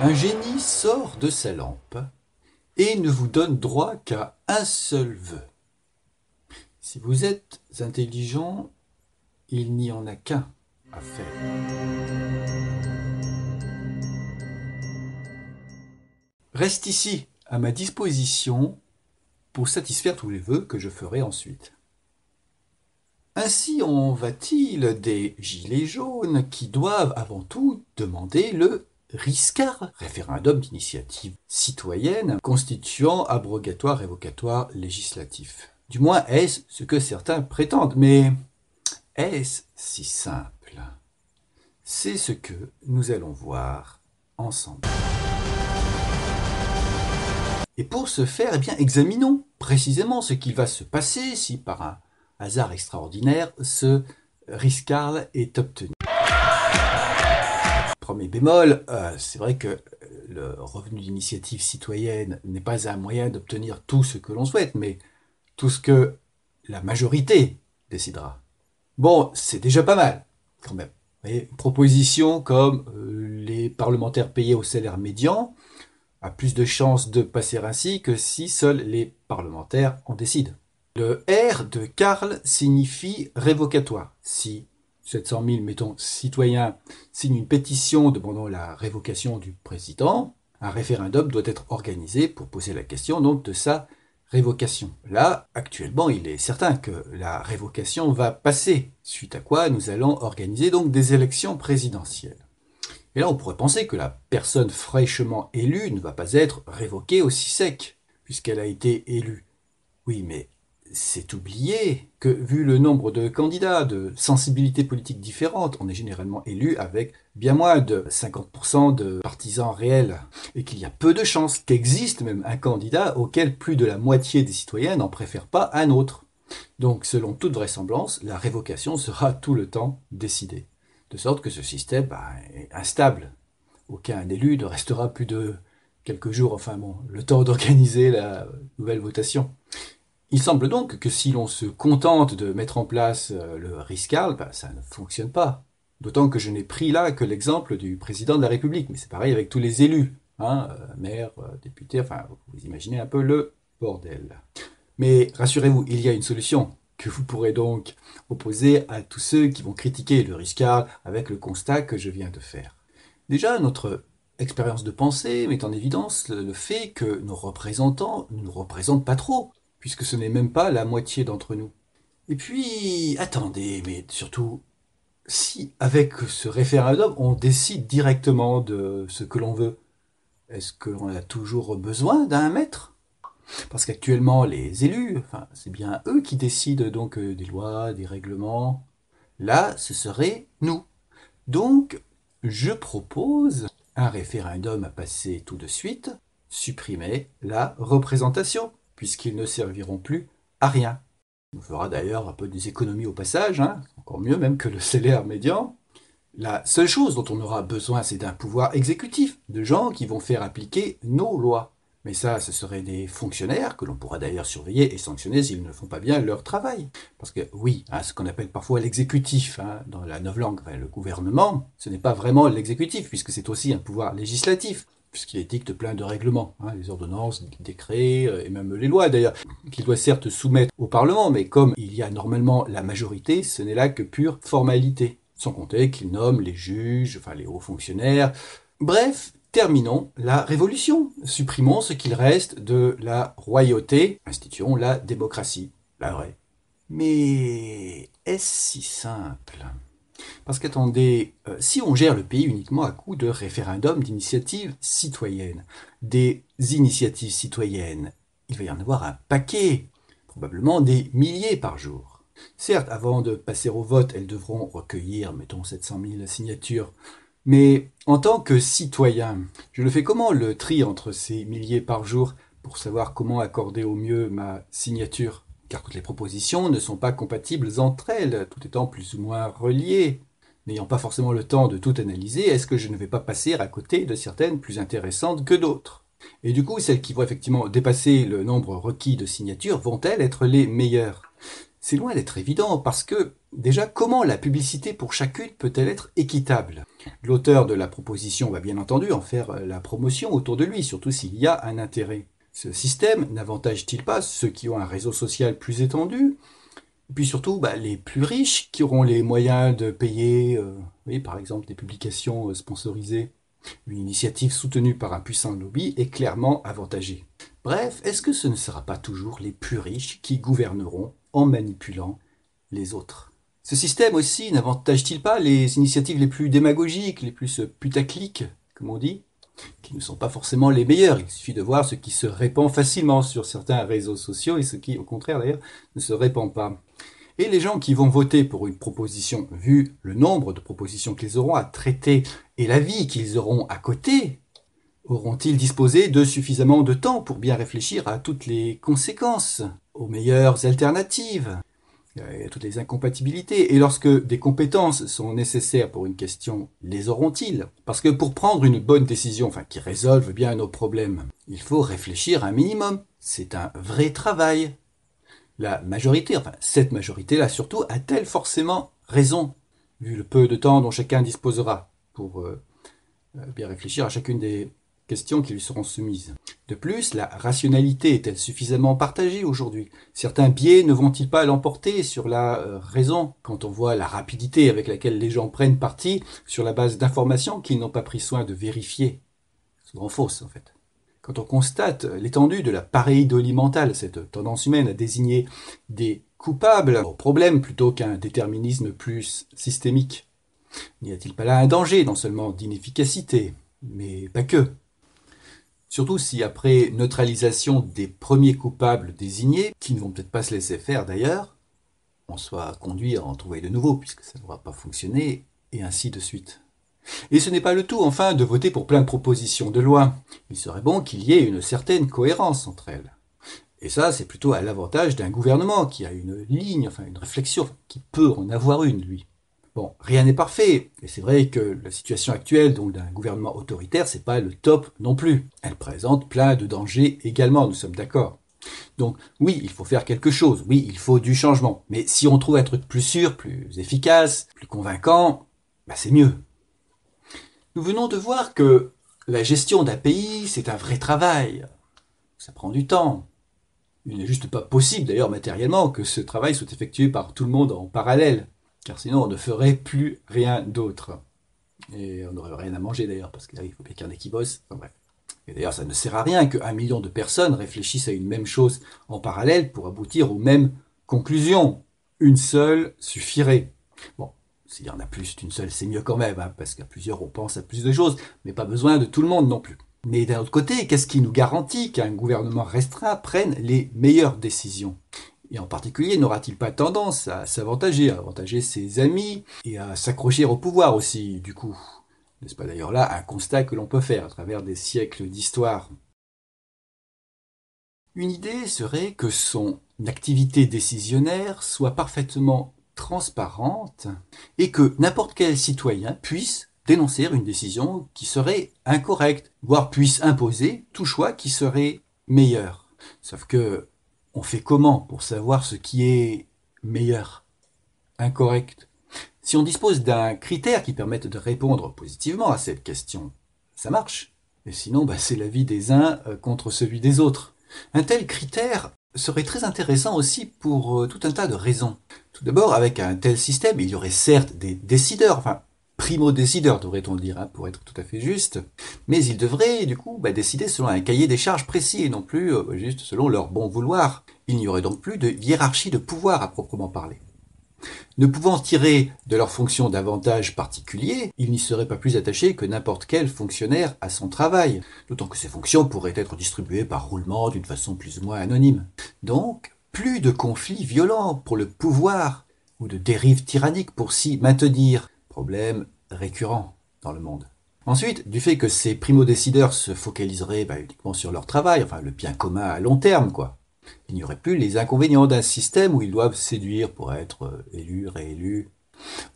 Un génie sort de sa lampe et ne vous donne droit qu'à un seul vœu. Si vous êtes intelligent, il n'y en a qu'un à faire. Reste ici, à ma disposition, pour satisfaire tous les vœux que je ferai ensuite. Ainsi en va-t-il des gilets jaunes qui doivent avant tout demander le RISCAR, référendum d'initiative citoyenne constituant abrogatoire révocatoire législatif. Du moins est-ce ce que certains prétendent, mais est-ce si simple? C'est ce que nous allons voir ensemble. Et pour ce faire, eh bien, examinons précisément ce qu'il va se passer si par un hasard extraordinaire ce RISCAR est obtenu. Premier bémol, c'est vrai que le revenu d'initiative citoyenne n'est pas un moyen d'obtenir tout ce que l'on souhaite, mais tout ce que la majorité décidera. Bon, c'est déjà pas mal, quand même. Vous voyez, une proposition comme les parlementaires payés au salaire médian a plus de chances de passer ainsi que si seuls les parlementaires en décident. Le R de Karl signifie révocatoire. Si 700 000, mettons, citoyens signent une pétition demandant la révocation du président, un référendum doit être organisé pour poser la question donc de sa révocation. Là, actuellement, il est certain que la révocation va passer, suite à quoi nous allons organiser donc des élections présidentielles. Et là, on pourrait penser que la personne fraîchement élue ne va pas être révoquée aussi sec, puisqu'elle a été élue. Oui, mais c'est oublier que, vu le nombre de candidats, de sensibilités politiques différentes, on est généralement élu avec bien moins de 50% de partisans réels, et qu'il y a peu de chances qu'existe même un candidat auquel plus de la moitié des citoyens n'en préfèrent pas un autre. Donc, selon toute vraisemblance, la révocation sera tout le temps décidée. De sorte que ce système est instable. Aucun élu ne restera plus de quelques jours, enfin bon, le temps d'organiser la nouvelle votation. Il semble donc que si l'on se contente de mettre en place le RISCAR, ça ne fonctionne pas. D'autant que je n'ai pris là que l'exemple du président de la République, mais c'est pareil avec tous les élus, maires, députés, enfin vous imaginez un peu le bordel. Mais rassurez-vous, il y a une solution que vous pourrez donc opposer à tous ceux qui vont critiquer le RISCAR avec le constat que je viens de faire. Déjà, notre expérience de pensée met en évidence le fait que nos représentants ne nous représentent pas trop, puisque ce n'est même pas la moitié d'entre nous. Et puis, attendez, mais surtout, si avec ce référendum, on décide directement de ce que l'on veut, est-ce qu'on a toujours besoin d'un maître ? Parce qu'actuellement, les élus, c'est bien eux qui décident donc des lois, des règlements. Là, ce serait nous. Donc, je propose un référendum à passer tout de suite, supprimer la représentation, puisqu'ils ne serviront plus à rien. On fera d'ailleurs un peu des économies au passage, encore mieux même que le salaire médian. La seule chose dont on aura besoin, c'est d'un pouvoir exécutif, de gens qui vont faire appliquer nos lois. Mais ça, ce seraient des fonctionnaires que l'on pourra d'ailleurs surveiller et sanctionner s'ils ne font pas bien leur travail. Parce que oui, ce qu'on appelle parfois l'exécutif, dans la novlangue, le gouvernement, ce n'est pas vraiment l'exécutif, puisque c'est aussi un pouvoir législatif, puisqu'il édicte plein de règlements, les ordonnances, les décrets, et même les lois d'ailleurs, qu'il doit certes soumettre au Parlement, mais comme il y a normalement la majorité, ce n'est là que pure formalité. Sans compter qu'il nomme les juges, les hauts fonctionnaires. Bref, terminons la révolution. Supprimons ce qu'il reste de la royauté. Instituons la démocratie. La vraie. Mais est-ce si simple ? Parce qu'attendez, si on gère le pays uniquement à coup de référendum d'initiative citoyenne, des initiatives citoyennes, il va y en avoir un paquet, probablement des milliers par jour. Certes, avant de passer au vote, elles devront recueillir, mettons, 700 000 signatures. Mais en tant que citoyen, je le fais comment le tri entre ces milliers par jour pour savoir comment accorder au mieux ma signature ? Car toutes les propositions ne sont pas compatibles entre elles, tout étant plus ou moins reliées. N'ayant pas forcément le temps de tout analyser, est-ce que je ne vais pas passer à côté de certaines plus intéressantes que d'autres ? Et du coup, celles qui vont effectivement dépasser le nombre requis de signatures vont-elles être les meilleures ? C'est loin d'être évident parce que, déjà, comment la publicité pour chacune peut-elle être équitable? L'auteur de la proposition va bien entendu en faire la promotion autour de lui, surtout s'il y a un intérêt. Ce système n'avantage-t-il pas ceux qui ont un réseau social plus étendu? Et puis surtout, les plus riches qui auront les moyens de payer, oui, par exemple, des publications sponsorisées. Une initiative soutenue par un puissant lobby est clairement avantagée. Bref, est-ce que ce ne sera pas toujours les plus riches qui gouverneront en manipulant les autres? Ce système aussi n'avantage-t-il pas les initiatives les plus démagogiques, les plus putaclic, comme on dit, qui ne sont pas forcément les meilleures? Il suffit de voir ce qui se répand facilement sur certains réseaux sociaux et ce qui, au contraire d'ailleurs, ne se répand pas. Et les gens qui vont voter pour une proposition, vu le nombre de propositions qu'ils auront à traiter et la vie qu'ils auront à côté, auront-ils disposé de suffisamment de temps pour bien réfléchir à toutes les conséquences, aux meilleures alternatives, à toutes les incompatibilités? Et lorsque des compétences sont nécessaires pour une question, les auront-ils? Parce que pour prendre une bonne décision, qui résolve bien nos problèmes, il faut réfléchir un minimum. C'est un vrai travail. La majorité, cette majorité-là surtout, a-t-elle forcément raison, vu le peu de temps dont chacun disposera pour bien réfléchir à chacune des questions qui lui seront soumises? De plus, la rationalité est-elle suffisamment partagée aujourd'hui? Certains biais ne vont-ils pas l'emporter sur la raison, quand on voit la rapidité avec laquelle les gens prennent parti sur la base d'informations qu'ils n'ont pas pris soin de vérifier? Souvent fausses, en fait. Quand on constate l'étendue de la pareidolie mentale, cette tendance humaine à désigner des coupables au problème plutôt qu'un déterminisme plus systémique, n'y a-t-il pas là un danger, non seulement d'inefficacité, mais pas que? Surtout si après neutralisation des premiers coupables désignés, qui ne vont peut-être pas se laisser faire d'ailleurs, on soit conduit à en trouver de nouveaux, puisque ça ne va pas fonctionner, et ainsi de suite. Et ce n'est pas le tout, enfin, de voter pour plein de propositions de loi. Il serait bon qu'il y ait une certaine cohérence entre elles. Et ça, c'est plutôt à l'avantage d'un gouvernement qui a une ligne, une réflexion, qui peut en avoir une, lui. Bon, rien n'est parfait, et c'est vrai que la situation actuelle donc d'un gouvernement autoritaire, c'est pas le top non plus. Elle présente plein de dangers également, nous sommes d'accord. Donc oui, il faut faire quelque chose, oui, il faut du changement. Mais si on trouve un truc plus sûr, plus efficace, plus convaincant, c'est mieux. Nous venons de voir que la gestion d'un pays, c'est un vrai travail. Ça prend du temps. Il n'est juste pas possible, d'ailleurs matériellement, que ce travail soit effectué par tout le monde en parallèle, car sinon on ne ferait plus rien d'autre. Et on n'aurait rien à manger d'ailleurs, parce qu'il faut bien qu'il y en ait qui bossent. Bref. Et d'ailleurs, ça ne sert à rien qu'un million de personnes réfléchissent à une même chose en parallèle pour aboutir aux mêmes conclusions. Une seule suffirait. Bon. S'il y en a plus d'une seule, c'est mieux quand même, parce qu'à plusieurs, on pense à plus de choses, mais pas besoin de tout le monde non plus. Mais d'un autre côté, qu'est-ce qui nous garantit qu'un gouvernement restreint prenne les meilleures décisions? Et en particulier, n'aura-t-il pas tendance à s'avantager, à avantager ses amis, et à s'accrocher au pouvoir aussi, du coup? N'est-ce pas d'ailleurs là un constat que l'on peut faire à travers des siècles d'histoire? Une idée serait que son activité décisionnaire soit parfaitement transparente et que n'importe quel citoyen puisse dénoncer une décision qui serait incorrecte, voire puisse imposer tout choix qui serait meilleur. Sauf que on fait comment pour savoir ce qui est meilleur, incorrect? Si on dispose d'un critère qui permette de répondre positivement à cette question, ça marche. Et sinon, c'est l'avis des uns contre celui des autres. Un tel critère serait très intéressant aussi pour tout un tas de raisons. Tout d'abord, avec un tel système, il y aurait certes des décideurs, primo-décideurs devrait-on le dire, pour être tout à fait juste, mais ils devraient du coup décider selon un cahier des charges précis et non plus juste selon leur bon vouloir. Il n'y aurait donc plus de hiérarchie de pouvoir à proprement parler. Ne pouvant tirer de leur fonction d'avantages particuliers, ils n'y seraient pas plus attachés que n'importe quel fonctionnaire à son travail, d'autant que ces fonctions pourraient être distribuées par roulement d'une façon plus ou moins anonyme. Donc, plus de conflits violents pour le pouvoir, ou de dérives tyranniques pour s'y maintenir, problème récurrent dans le monde. Ensuite, du fait que ces primo-décideurs se focaliseraient uniquement sur leur travail, le bien commun à long terme, il n'y aurait plus les inconvénients d'un système où ils doivent séduire pour être élus, réélus.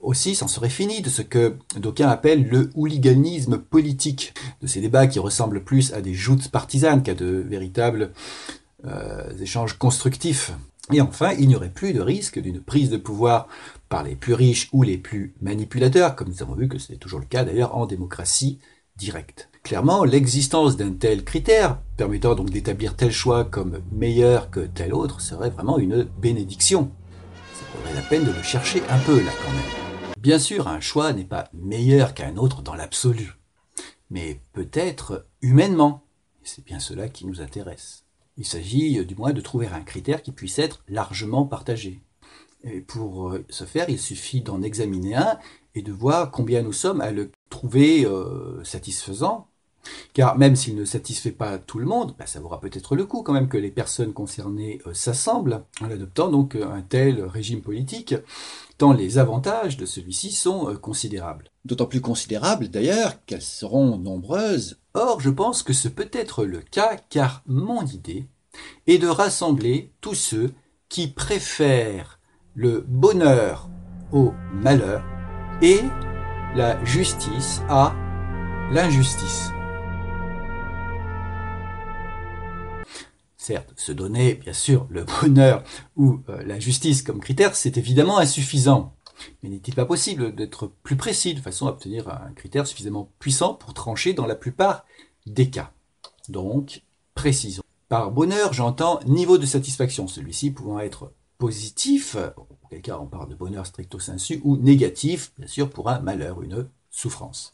Aussi, c'en serait fini de ce que d'aucuns appellent le hooliganisme politique, de ces débats qui ressemblent plus à des joutes partisanes qu'à de véritables échanges constructifs. Et enfin, il n'y aurait plus de risque d'une prise de pouvoir par les plus riches ou les plus manipulateurs, comme nous avons vu que c'est toujours le cas d'ailleurs en démocratie directe. Clairement, l'existence d'un tel critère, permettant donc d'établir tel choix comme meilleur que tel autre, serait vraiment une bénédiction. Ça vaudrait la peine de le chercher un peu là quand même. Bien sûr, un choix n'est pas meilleur qu'un autre dans l'absolu, mais peut-être humainement. C'est bien cela qui nous intéresse. Il s'agit du moins de trouver un critère qui puisse être largement partagé. Et pour ce faire, il suffit d'en examiner un et de voir combien nous sommes à le trouver satisfaisant. Car même s'il ne satisfait pas tout le monde, ça vaudra peut-être le coup quand même que les personnes concernées s'assemblent en adoptant donc un tel régime politique, tant les avantages de celui-ci sont considérables. D'autant plus considérables d'ailleurs qu'elles seront nombreuses. Or, je pense que ce peut être le cas car mon idée est de rassembler tous ceux qui préfèrent le bonheur au malheur et la justice à l'injustice. Certes, se donner, bien sûr, le bonheur ou la justice comme critère, c'est évidemment insuffisant. Mais n'est-il pas possible d'être plus précis de façon à obtenir un critère suffisamment puissant pour trancher dans la plupart des cas? Donc, précisons. Par bonheur, j'entends niveau de satisfaction, celui-ci pouvant être positif, auquel cas on parle de bonheur stricto sensu, ou négatif, bien sûr, pour un malheur, une souffrance.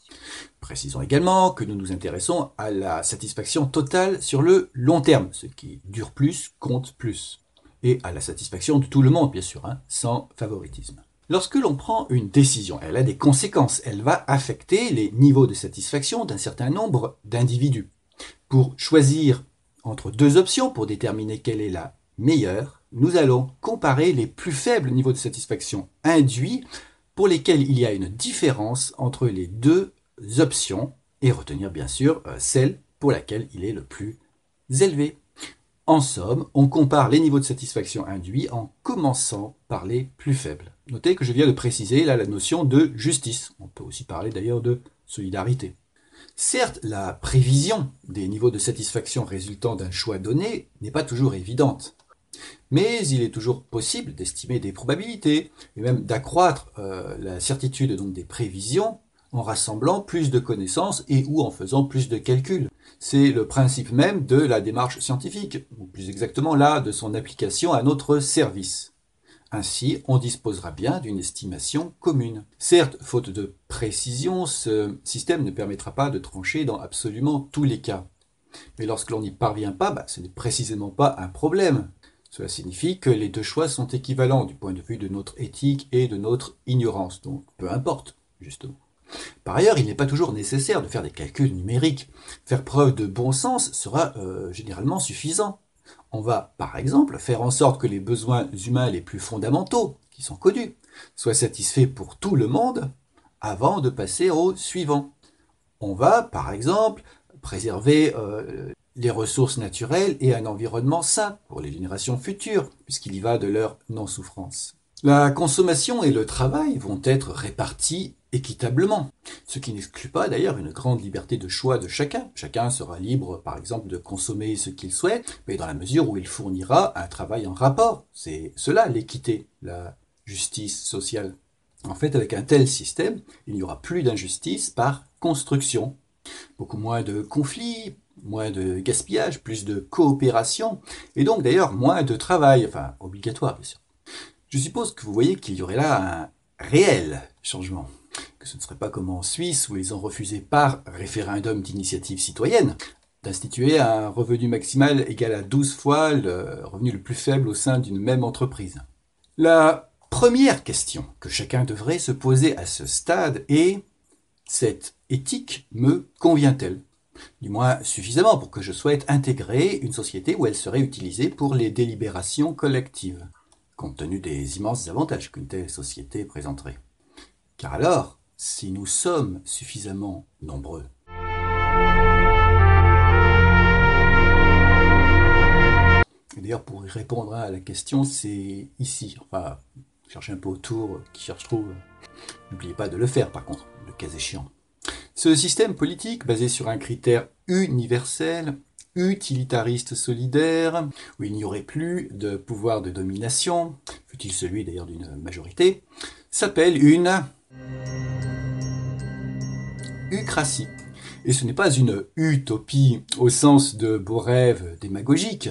Précisons également que nous nous intéressons à la satisfaction totale sur le long terme, ce qui dure plus compte plus, et à la satisfaction de tout le monde, bien sûr, sans favoritisme. Lorsque l'on prend une décision, elle a des conséquences, elle va affecter les niveaux de satisfaction d'un certain nombre d'individus. Pour choisir entre deux options, pour déterminer quelle est la meilleure, nous allons comparer les plus faibles niveaux de satisfaction induits pour lesquels il y a une différence entre les deux options et retenir bien sûr celle pour laquelle il est le plus élevé. En somme, on compare les niveaux de satisfaction induits en commençant par les plus faibles. Notez que je viens de préciser là la notion de justice. On peut aussi parler d'ailleurs de solidarité. Certes, la prévision des niveaux de satisfaction résultant d'un choix donné n'est pas toujours évidente. Mais il est toujours possible d'estimer des probabilités et même d'accroître la certitude donc des prévisions en rassemblant plus de connaissances et ou en faisant plus de calculs. C'est le principe même de la démarche scientifique, ou plus exactement là de son application à notre service. Ainsi, on disposera bien d'une estimation commune. Certes, faute de précision, ce système ne permettra pas de trancher dans absolument tous les cas. Mais lorsque l'on n'y parvient pas, ce n'est précisément pas un problème. Cela signifie que les deux choix sont équivalents du point de vue de notre éthique et de notre ignorance, donc peu importe, justement. Par ailleurs, il n'est pas toujours nécessaire de faire des calculs numériques. Faire preuve de bon sens sera généralement suffisant. On va, par exemple, faire en sorte que les besoins humains les plus fondamentaux, qui sont connus, soient satisfaits pour tout le monde avant de passer au suivant. On va, par exemple, préserver les ressources naturelles et un environnement sain pour les générations futures, puisqu'il y va de leur non-souffrance. La consommation et le travail vont être répartis équitablement, ce qui n'exclut pas d'ailleurs une grande liberté de choix de chacun. Chacun sera libre, par exemple, de consommer ce qu'il souhaite, mais dans la mesure où il fournira un travail en rapport. C'est cela l'équité, la justice sociale. En fait, avec un tel système, il n'y aura plus d'injustice par construction. Beaucoup moins de conflits, moins de gaspillage, plus de coopération, et donc d'ailleurs moins de travail, enfin obligatoire bien sûr. Je suppose que vous voyez qu'il y aurait là un réel changement, que ce ne serait pas comme en Suisse où ils ont refusé par référendum d'initiative citoyenne d'instituer un revenu maximal égal à 12 fois le revenu le plus faible au sein d'une même entreprise. La première question que chacun devrait se poser à ce stade est: cette éthique me convient-elle? Du moins suffisamment pour que je souhaite intégrer une société où elle serait utilisée pour les délibérations collectives, compte tenu des immenses avantages qu'une telle société présenterait. Car alors, si nous sommes suffisamment nombreux, et d'ailleurs pour y répondre à la question, c'est ici, enfin, cherchez un peu autour, qui cherche trouve, n'oubliez pas de le faire par contre, le cas échéant. Ce système politique, basé sur un critère universel, utilitariste solidaire, où il n'y aurait plus de pouvoir de domination, fut-il celui d'ailleurs d'une majorité, s'appelle une eucratie. Et ce n'est pas une utopie au sens de beaux rêves démagogiques,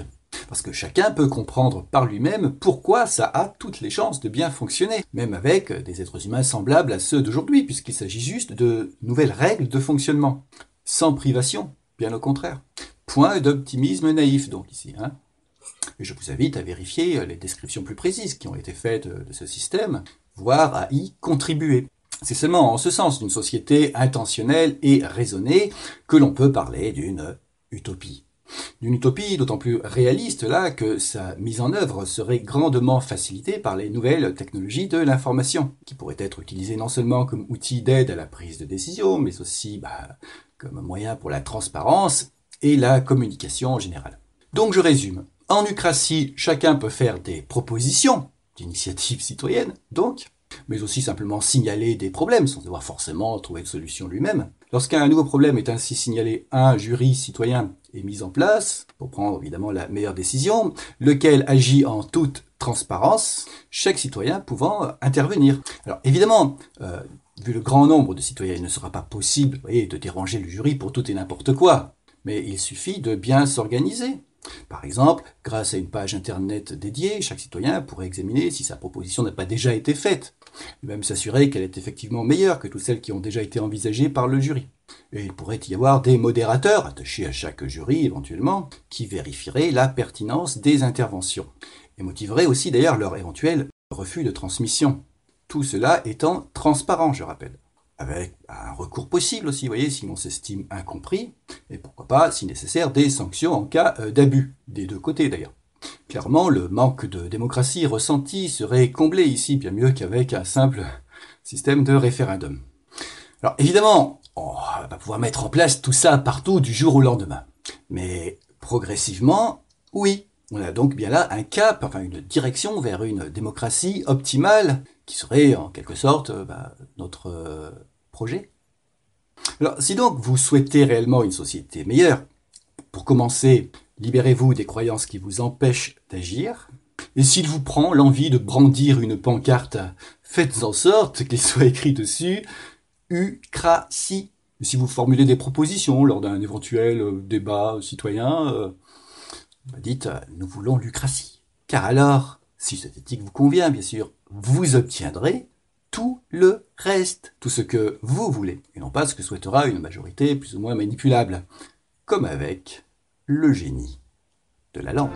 parce que chacun peut comprendre par lui-même pourquoi ça a toutes les chances de bien fonctionner, même avec des êtres humains semblables à ceux d'aujourd'hui, puisqu'il s'agit juste de nouvelles règles de fonctionnement, sans privation, bien au contraire. Point d'optimisme naïf donc ici. Et je vous invite à vérifier les descriptions plus précises qui ont été faites de ce système, voire à y contribuer. C'est seulement en ce sens d'une société intentionnelle et raisonnée que l'on peut parler d'une utopie. D'une utopie d'autant plus réaliste là que sa mise en œuvre serait grandement facilitée par les nouvelles technologies de l'information, qui pourraient être utilisées non seulement comme outil d'aide à la prise de décision, mais aussi comme moyen pour la transparence et la communication en général. Donc je résume. En eucratie, chacun peut faire des propositions d'initiative citoyenne, donc, mais aussi simplement signaler des problèmes sans devoir forcément trouver de solution lui-même. Lorsqu'un nouveau problème est ainsi signalé, un jury citoyen est mis en place pour prendre évidemment la meilleure décision, lequel agit en toute transparence, chaque citoyen pouvant intervenir. Alors évidemment, vu le grand nombre de citoyens, il ne sera pas possible, de déranger le jury pour tout et n'importe quoi, mais il suffit de bien s'organiser. Par exemple, grâce à une page internet dédiée, chaque citoyen pourrait examiner si sa proposition n'a pas déjà été faite, et même s'assurer qu'elle est effectivement meilleure que toutes celles qui ont déjà été envisagées par le jury. Et il pourrait y avoir des modérateurs attachés à chaque jury éventuellement, qui vérifieraient la pertinence des interventions, et motiveraient aussi d'ailleurs leur éventuel refus de transmission. Tout cela étant transparent, je rappelle. Avec un recours possible aussi, si l'on s'estime incompris, et pourquoi pas, si nécessaire, des sanctions en cas d'abus, des deux côtés d'ailleurs. Clairement, le manque de démocratie ressenti serait comblé ici, bien mieux qu'avec un simple système de référendum. Alors évidemment, on va pas pouvoir mettre en place tout ça partout du jour au lendemain. Mais progressivement, oui. On a donc bien là un cap, une direction vers une démocratie optimale, qui serait en quelque sorte notre projet. Alors, si donc vous souhaitez réellement une société meilleure, pour commencer, libérez-vous des croyances qui vous empêchent d'agir. Et s'il vous prend l'envie de brandir une pancarte, faites en sorte qu'il soit écrit dessus « Eucratie ». Si vous formulez des propositions lors d'un éventuel débat citoyen, dites « Nous voulons l'Eucratie ». Car alors, si cette éthique vous convient, bien sûr, vous obtiendrez tout le reste, tout ce que vous voulez, et non pas ce que souhaitera une majorité plus ou moins manipulable, comme avec le génie de la lampe.